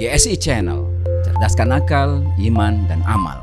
GSI Channel, cerdaskan akal, iman, dan amal.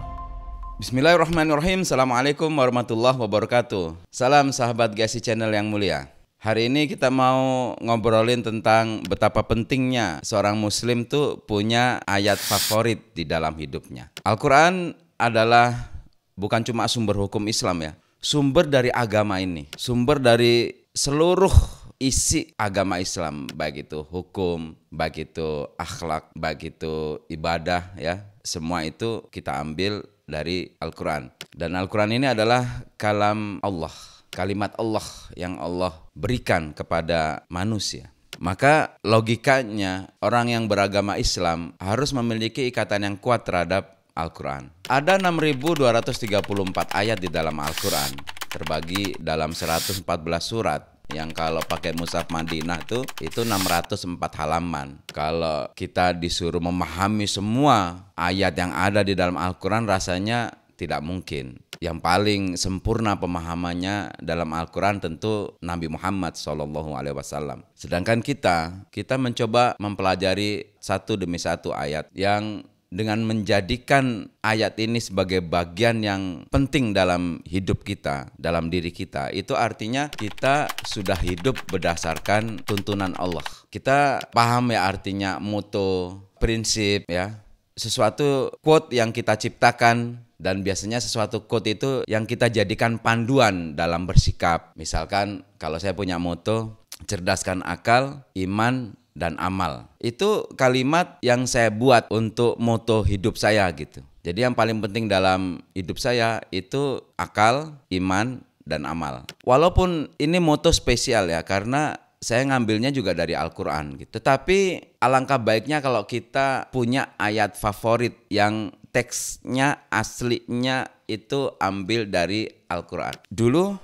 Bismillahirrahmanirrahim. Assalamualaikum warahmatullahi wabarakatuh. Salam sahabat GSI Channel yang mulia. Hari ini kita mau ngobrolin tentang betapa pentingnya seorang muslim tuh punya ayat favorit di dalam hidupnya. Al-Quran adalah bukan cuma sumber hukum Islam ya, sumber dari agama ini, sumber dari seluruh isi agama Islam, baik itu hukum, baik itu akhlak, baik itu ibadah ya, semua itu kita ambil dari Al-Quran. Dan Al-Quran ini adalah kalam Allah, kalimat Allah yang Allah berikan kepada manusia. Maka logikanya orang yang beragama Islam harus memiliki ikatan yang kuat terhadap Al-Quran. Ada 6.234 ayat di dalam Al-Quran, terbagi dalam 114 surat. Yang kalau pakai mushaf Madinah itu 604 halaman. Kalau kita disuruh memahami semua ayat yang ada di dalam Al-Quran, rasanya tidak mungkin. Yang paling sempurna pemahamannya dalam Al-Quran tentu Nabi Muhammad SAW. Sedangkan kita mencoba mempelajari satu demi satu ayat yang dengan menjadikan ayat ini sebagai bagian yang penting dalam hidup kita, dalam diri kita, itu artinya kita sudah hidup berdasarkan tuntunan Allah. Kita paham ya artinya moto, prinsip ya, sesuatu quote yang kita ciptakan. Dan biasanya sesuatu quote itu yang kita jadikan panduan dalam bersikap. Misalkan kalau saya punya moto, cerdaskan akal, iman, dan amal. Itu kalimat yang saya buat untuk moto hidup saya gitu. Jadi yang paling penting dalam hidup saya itu akal, iman, dan amal. Walaupun ini moto spesial ya, karena saya ngambilnya juga dari Al-Quran gitu. Tetapi alangkah baiknya kalau kita punya ayat favorit yang teksnya aslinya itu ambil dari Al-Quran. Dulu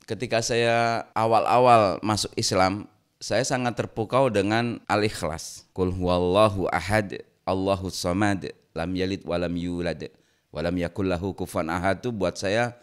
ketika saya awal-awal masuk Islam, saya sangat terpukau dengan Al-Ikhlas. Qul huwallahu ahad, Allahus samad, lam yalid walam yulad, walam yakul lahu kufuwan ahad. Itu buat saya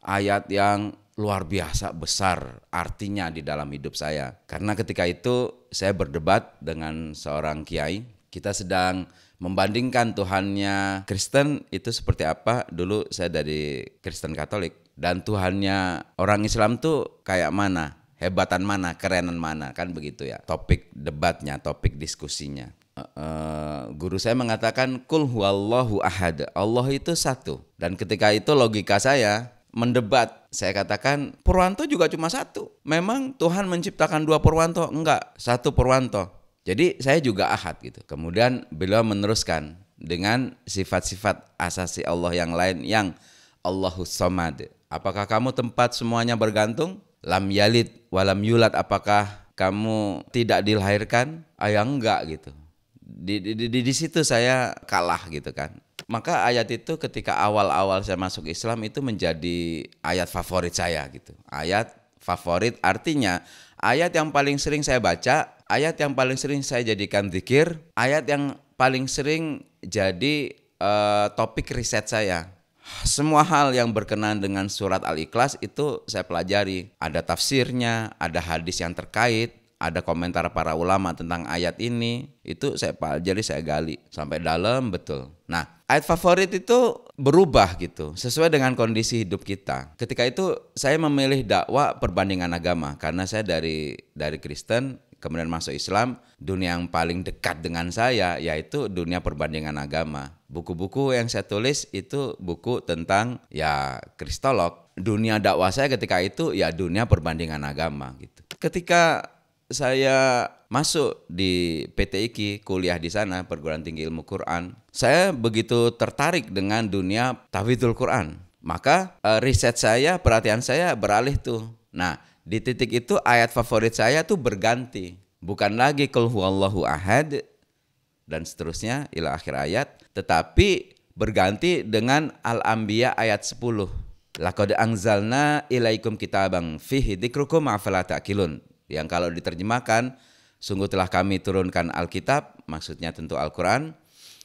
ayat yang luar biasa besar artinya di dalam hidup saya. Karena ketika itu saya berdebat dengan seorang kiai. Kita sedang membandingkan Tuhannya Kristen itu seperti apa. Dulu saya dari Kristen Katolik. Dan Tuhannya orang Islam tuh kayak mana? Hebatan mana, kerenan mana, kan begitu ya. Topik debatnya, topik diskusinya. Guru saya mengatakan kul huwallahu ahad, Allah itu satu. Dan ketika itu logika saya mendebat, saya katakan Purwanto juga cuma satu. Memang Tuhan menciptakan dua Purwanto? Enggak, satu Purwanto. Jadi saya juga ahad gitu. Kemudian beliau meneruskan dengan sifat-sifat asasi Allah yang lain yang Allahus samad. Apakah kamu tempat semuanya bergantung? Lam yalid walam yulad, apakah kamu tidak dilahirkan? Ya enggak gitu. Di situ saya kalah gitu kan. Maka ayat itu ketika awal-awal saya masuk Islam itu menjadi ayat favorit saya gitu. Ayat favorit artinya ayat yang paling sering saya baca, ayat yang paling sering saya jadikan zikir, ayat yang paling sering jadi topik riset saya. Semua hal yang berkenaan dengan surat Al-Ikhlas itu saya pelajari. Ada tafsirnya, ada hadis yang terkait, ada komentar para ulama tentang ayat ini. Itu saya pelajari, saya gali sampai dalam betul. Nah, ayat favorit itu berubah gitu sesuai dengan kondisi hidup kita. Ketika itu saya memilih dakwah perbandingan agama karena saya dari Kristen kemudian masuk Islam. Dunia yang paling dekat dengan saya yaitu dunia perbandingan agama. Buku-buku yang saya tulis itu buku tentang ya kristolog. Dunia dakwah saya ketika itu ya dunia perbandingan agama gitu. Ketika saya masuk di PTIQ, kuliah di sana, Perguruan Tinggi Ilmu Quran, saya begitu tertarik dengan dunia tahfidzul Quran. Maka riset saya, perhatian saya beralih tuh. Nah, di titik itu ayat favorit saya tuh berganti. Bukan lagi qul huwallahu ahad dan seterusnya ila akhir ayat, tetapi berganti dengan Al-Anbiya ayat 10. Laqad anzalna ilaikum kitaban fihi dzikrukum afala ta'qilun. Yang kalau diterjemahkan, sungguh telah kami turunkan Alkitab, maksudnya tentu Al-Quran,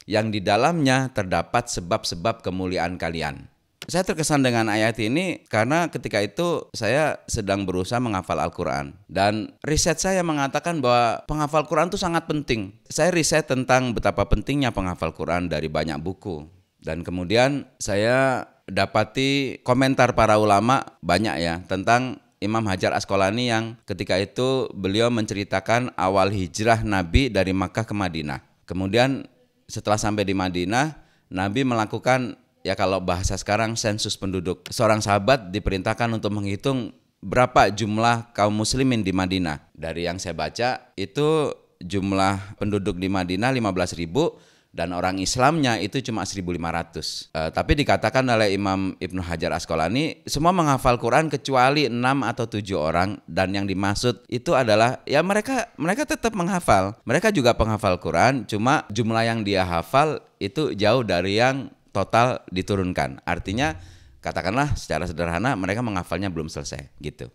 yang di dalamnya terdapat sebab-sebab kemuliaan kalian. Saya terkesan dengan ayat ini karena ketika itu saya sedang berusaha menghafal Al-Quran. Dan riset saya mengatakan bahwa penghafal Quran itu sangat penting. Saya riset tentang betapa pentingnya penghafal Quran dari banyak buku. Dan kemudian saya dapati komentar para ulama banyak ya tentang Imam Hajar Asqalani yang ketika itu beliau menceritakan awal hijrah Nabi dari Makkah ke Madinah. Kemudian setelah sampai di Madinah, Nabi melakukan, ya kalau bahasa sekarang, sensus penduduk. Seorang sahabat diperintahkan untuk menghitung berapa jumlah kaum muslimin di Madinah. Dari yang saya baca itu jumlah penduduk di Madinah 15.000 dan orang Islamnya itu cuma 1.500. Tapi dikatakan oleh Imam Ibnu Hajar Asqalani semua menghafal Quran kecuali 6 atau 7 orang, dan yang dimaksud itu adalah ya mereka tetap menghafal. Mereka juga penghafal Quran, cuma jumlah yang dia hafal itu jauh dari yang total diturunkan. Artinya katakanlah secara sederhana mereka menghafalnya belum selesai gitu.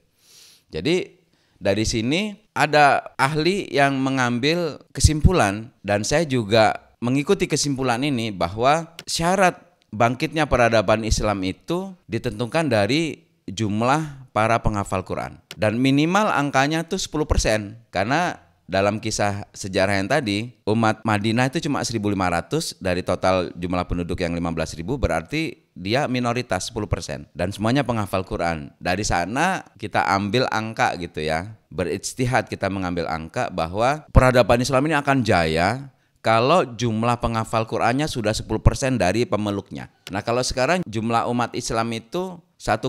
Jadi dari sini ada ahli yang mengambil kesimpulan, dan saya juga mengikuti kesimpulan ini, bahwa syarat bangkitnya peradaban Islam itu ditentukan dari jumlah para penghafal Quran. Dan minimal angkanya itu 10%. Karena dalam kisah sejarah yang tadi, umat Madinah itu cuma 1.500 dari total jumlah penduduk yang 15.000, berarti dia minoritas 10%. Dan semuanya penghafal Quran. Dari sana kita ambil angka gitu ya. Berijtihad kita mengambil angka bahwa peradaban Islam ini akan jaya kalau jumlah penghafal Qur'annya sudah 10% dari pemeluknya. Nah kalau sekarang jumlah umat Islam itu 1,6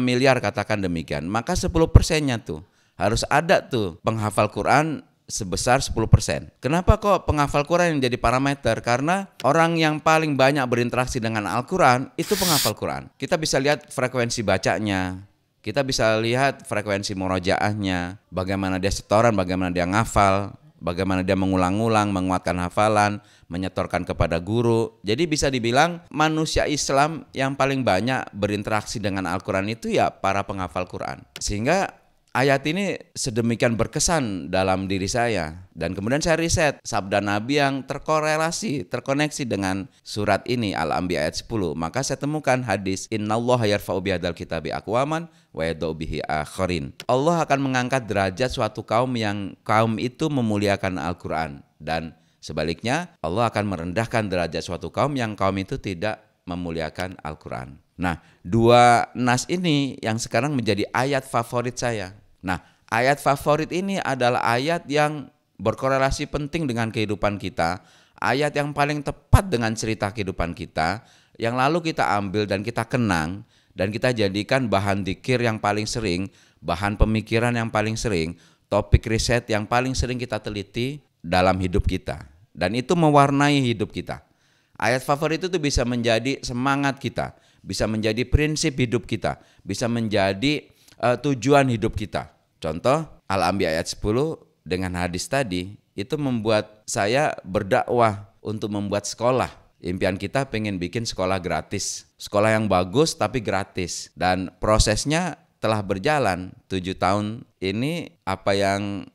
miliar katakan demikian, maka 10%-nya tuh harus ada tuh penghafal Qur'an sebesar 10%. Kenapa kok penghafal Qur'an yang jadi parameter? Karena orang yang paling banyak berinteraksi dengan Al-Qur'an itu penghafal Qur'an. Kita bisa lihat frekuensi bacanya, kita bisa lihat frekuensi murojaahnya, bagaimana dia setoran, bagaimana dia ngafal, bagaimana dia mengulang-ulang, menguatkan hafalan, menyetorkan kepada guru. Jadi bisa dibilang manusia Islam yang paling banyak berinteraksi dengan Al-Quran itu ya para penghafal Quran. Sehingga ayat ini sedemikian berkesan dalam diri saya. Dan kemudian saya riset sabda Nabi yang terkoneksi dengan surat ini, Al-Anbiya ayat 10. Maka saya temukan hadis, Innallaha yarfa'u bihadzal kitabi aqwaman wa yadau bihi akharin. Allah akan mengangkat derajat suatu kaum yang kaum itu memuliakan Al-Quran, dan sebaliknya Allah akan merendahkan derajat suatu kaum yang kaum itu tidak memuliakan Al-Quran. Nah, dua nas ini yang sekarang menjadi ayat favorit saya. Nah, ayat favorit ini adalah ayat yang berkorelasi penting dengan kehidupan kita, ayat yang paling tepat dengan cerita kehidupan kita, yang lalu kita ambil dan kita kenang, dan kita jadikan bahan dzikir yang paling sering, bahan pemikiran yang paling sering, topik riset yang paling sering kita teliti dalam hidup kita. Dan itu mewarnai hidup kita. Ayat favorit itu bisa menjadi semangat kita, bisa menjadi prinsip hidup kita, bisa menjadi tujuan hidup kita. Contoh, Al-Anbiya ayat 10 dengan hadis tadi, itu membuat saya berdakwah untuk membuat sekolah. Impian kita pengen bikin sekolah gratis, sekolah yang bagus tapi gratis, dan prosesnya telah berjalan 7 tahun ini. Apa yang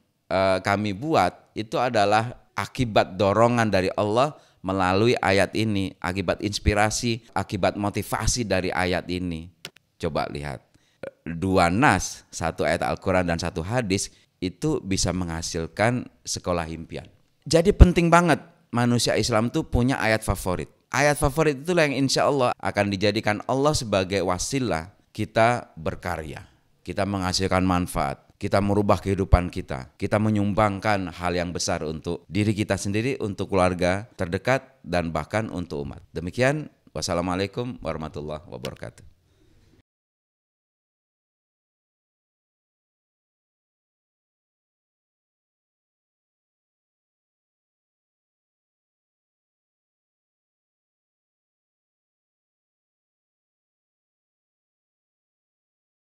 kami buat itu adalah akibat dorongan dari Allah melalui ayat ini, akibat inspirasi, akibat motivasi dari ayat ini. Coba lihat, 2 nas, 1 ayat Al-Quran dan 1 hadis, itu bisa menghasilkan sekolah impian. Jadi penting banget manusia Islam tuh punya ayat favorit. Ayat favorit itulah yang insya Allah akan dijadikan Allah sebagai wasilah kita berkarya, kita menghasilkan manfaat, kita merubah kehidupan kita menyumbangkan hal yang besar untuk diri kita sendiri, untuk keluarga terdekat, dan bahkan untuk umat. Demikian, wassalamualaikum warahmatullahi wabarakatuh.